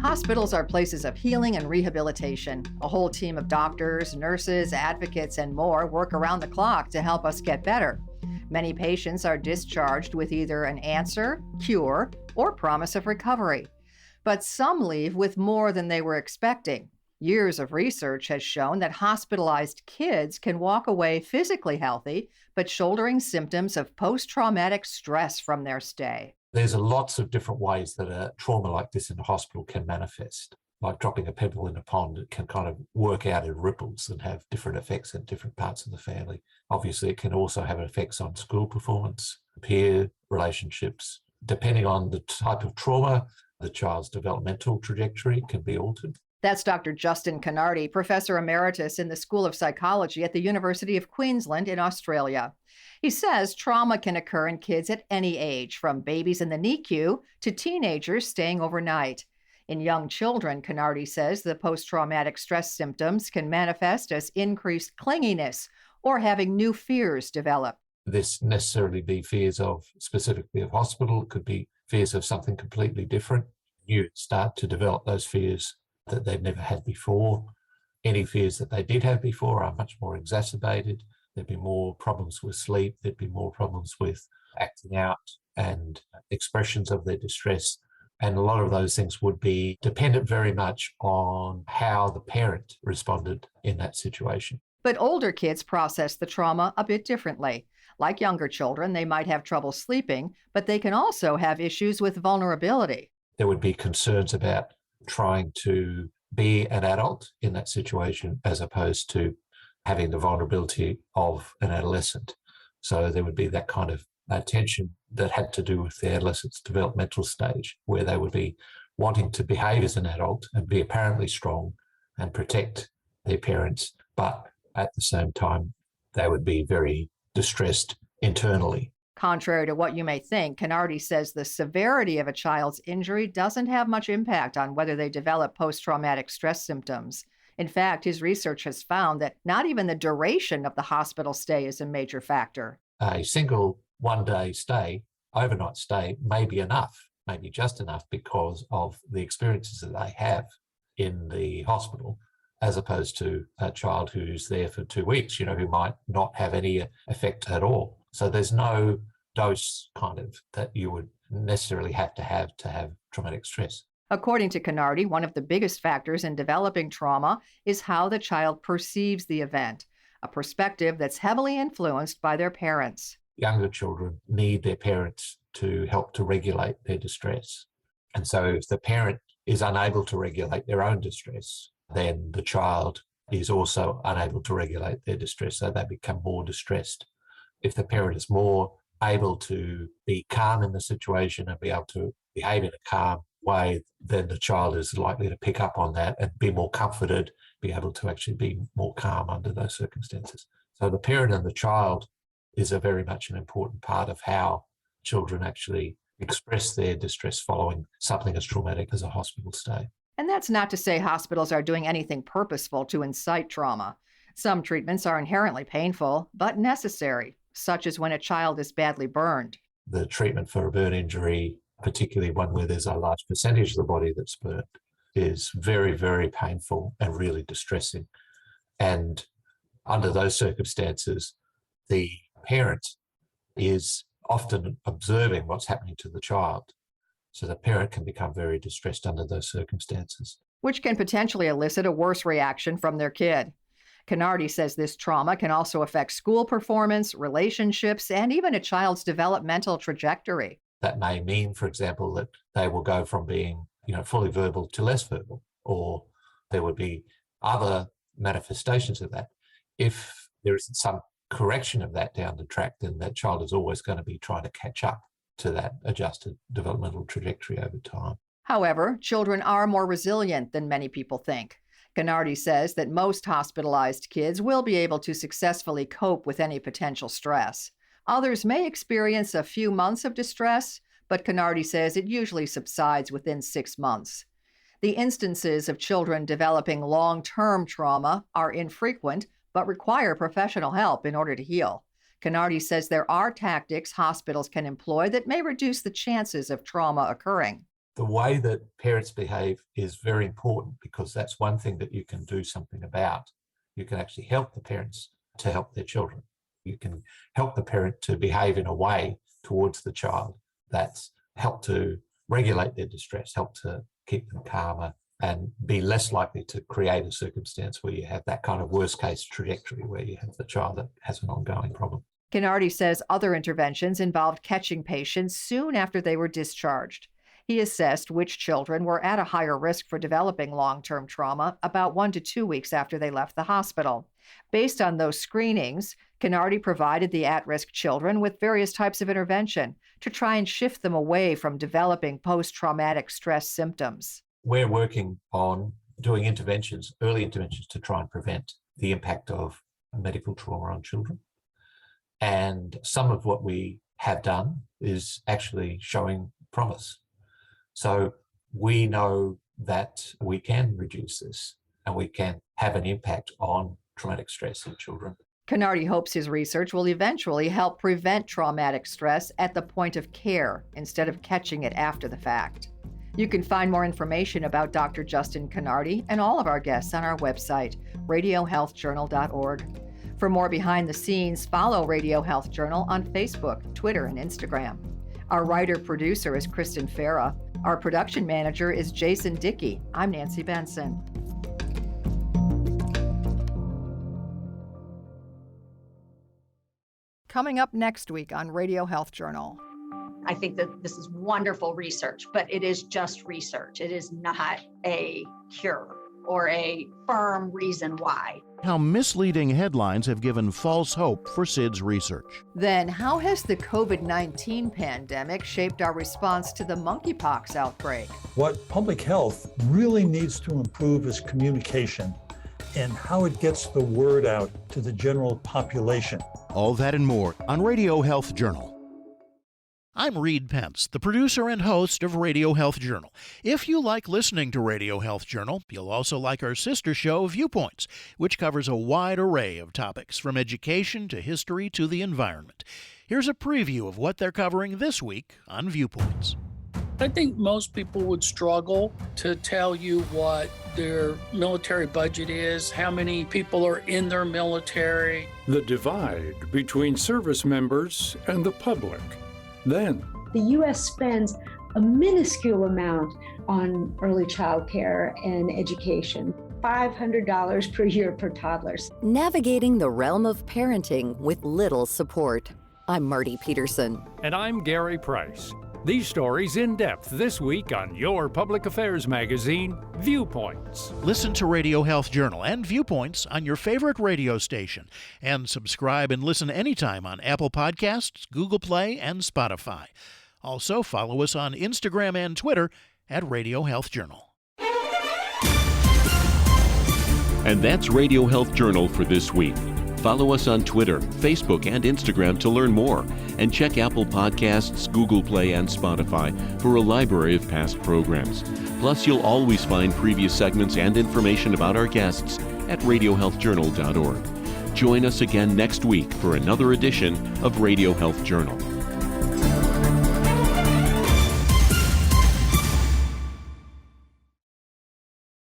Hospitals are places of healing and rehabilitation. A whole team of doctors, nurses, advocates, and more work around the clock to help us get better. Many patients are discharged with either an answer, cure, or promise of recovery. But some leave with more than they were expecting. Years of research has shown that hospitalized kids can walk away physically healthy, but shouldering symptoms of post-traumatic stress from their stay. There's lots of different ways that a trauma like this in a hospital can manifest. Like dropping a pebble in a pond, it can kind of work out in ripples and have different effects in different parts of the family. Obviously, it can also have effects on school performance, peer relationships. Depending on the type of trauma, the child's developmental trajectory can be altered. That's Dr. Justin Kenardy, Professor Emeritus in the School of Psychology at the University of Queensland in Australia. He says trauma can occur in kids at any age, from babies in the NICU to teenagers staying overnight. In young children, Kenardy says the post-traumatic stress symptoms can manifest as increased clinginess or having new fears develop. This necessarily be fears of specifically of hospital. It could be fears of something completely different. You start to develop those fears that they've never had before. Any fears that they did have before are much more exacerbated. There'd be more problems with sleep. There'd be more problems with acting out and expressions of their distress. And a lot of those things would be dependent very much on how the parent responded in that situation. But older kids process the trauma a bit differently. Like younger children, they might have trouble sleeping, but they can also have issues with vulnerability. There would be concerns about trying to be an adult in that situation as opposed to having the vulnerability of an adolescent. So there would be that kind of tension that had to do with the adolescent's developmental stage, where they would be wanting to behave as an adult and be apparently strong and protect their parents, but at the same time, they would be very distressed internally. Contrary to what you may think, Kenardy says the severity of a child's injury doesn't have much impact on whether they develop post-traumatic stress symptoms. In fact, his research has found that not even the duration of the hospital stay is a major factor. A single one-day stay, overnight stay, may be enough, maybe just enough because of the experiences that they have in the hospital, as opposed to a child who's there for 2 weeks, who might not have any effect at all. So there's no dose kind of that you would necessarily have traumatic stress. According to Kenardy, one of the biggest factors in developing trauma is how the child perceives the event, a perspective that's heavily influenced by their parents. Younger children need their parents to help to regulate their distress. And so if the parent is unable to regulate their own distress, then the child is also unable to regulate their distress, so they become more distressed. If the parent is more able to be calm in the situation and be able to behave in a calm way, then the child is likely to pick up on that and be more comforted, be able to actually be more calm under those circumstances. So the parent and the child is a very much an important part of how children actually express their distress following something as traumatic as a hospital stay. And that's not to say hospitals are doing anything purposeful to incite trauma. Some treatments are inherently painful, but necessary, such as when a child is badly burned. The treatment for a burn injury, particularly one where there's a large percentage of the body that's burnt, is very, very painful and really distressing. And under those circumstances, the parent is often observing what's happening to the child. So the parent can become very distressed under those circumstances, which can potentially elicit a worse reaction from their kid. Kenardy says this trauma can also affect school performance, relationships, and even a child's developmental trajectory. That may mean, for example, that they will go from being, fully verbal to less verbal, or there would be other manifestations of that. If there isn't some correction of that down the track, then that child is always going to be trying to catch up to that adjusted developmental trajectory over time. However, children are more resilient than many people think. Kenardy says that most hospitalized kids will be able to successfully cope with any potential stress. Others may experience a few months of distress, but Kenardy says it usually subsides within 6 months. The instances of children developing long-term trauma are infrequent, but require professional help in order to heal. Kenardy says there are tactics hospitals can employ that may reduce the chances of trauma occurring. The way that parents behave is very important because that's one thing that you can do something about. You can actually help the parents to help their children. You can help the parent to behave in a way towards the child that's help to regulate their distress, help to keep them calmer, and be less likely to create a circumstance where you have that kind of worst case trajectory where you have the child that has an ongoing problem. Kenardy says other interventions involved catching patients soon after they were discharged. He assessed which children were at a higher risk for developing long-term trauma about 1 to 2 weeks after they left the hospital. Based on those screenings, Kenardy provided the at-risk children with various types of intervention to try and shift them away from developing post-traumatic stress symptoms. We're working on doing interventions, early interventions, to try and prevent the impact of medical trauma on children. And some of what we have done is actually showing promise. So we know that we can reduce this and we can have an impact on traumatic stress in children. Kenardy hopes his research will eventually help prevent traumatic stress at the point of care instead of catching it after the fact. You can find more information about Dr. Justin Kenardy and all of our guests on our website, radiohealthjournal.org. For more behind the scenes, follow Radio Health Journal on Facebook, Twitter, and Instagram. Our writer-producer is Kristen Farah. Our production manager is Jason Dickey. I'm Nancy Benson. Coming up next week on Radio Health Journal. I think that this is wonderful research, but it is just research. It is not a cure or a firm reason why. How misleading headlines have given false hope for SIDS research. Then, how has the COVID-19 pandemic shaped our response to the monkeypox outbreak? What public health really needs to improve is communication and how it gets the word out to the general population. All that and more on Radio Health Journal. I'm Reed Pence, the producer and host of Radio Health Journal. If you like listening to Radio Health Journal, you'll also like our sister show, Viewpoints, which covers a wide array of topics from education to history to the environment. Here's a preview of what they're covering this week on Viewpoints. I think most people would struggle to tell you what their military budget is, how many people are in their military. The divide between service members and the public. Then, the U.S. spends a minuscule amount on early child care and education, $500 per year per toddlers. Navigating the realm of parenting with little support. I'm Marty Peterson. And I'm Gary Price. These stories in depth this week on your public affairs magazine, Viewpoints. Listen to Radio Health Journal and Viewpoints on your favorite radio station. And subscribe and listen anytime on Apple Podcasts, Google Play, and Spotify. Also, follow us on Instagram and Twitter at Radio Health Journal. And that's Radio Health Journal for this week. Follow us on Twitter, Facebook, and Instagram to learn more, and check Apple Podcasts, Google Play, and Spotify for a library of past programs. Plus, you'll always find previous segments and information about our guests at radiohealthjournal.org. Join us again next week for another edition of Radio Health Journal.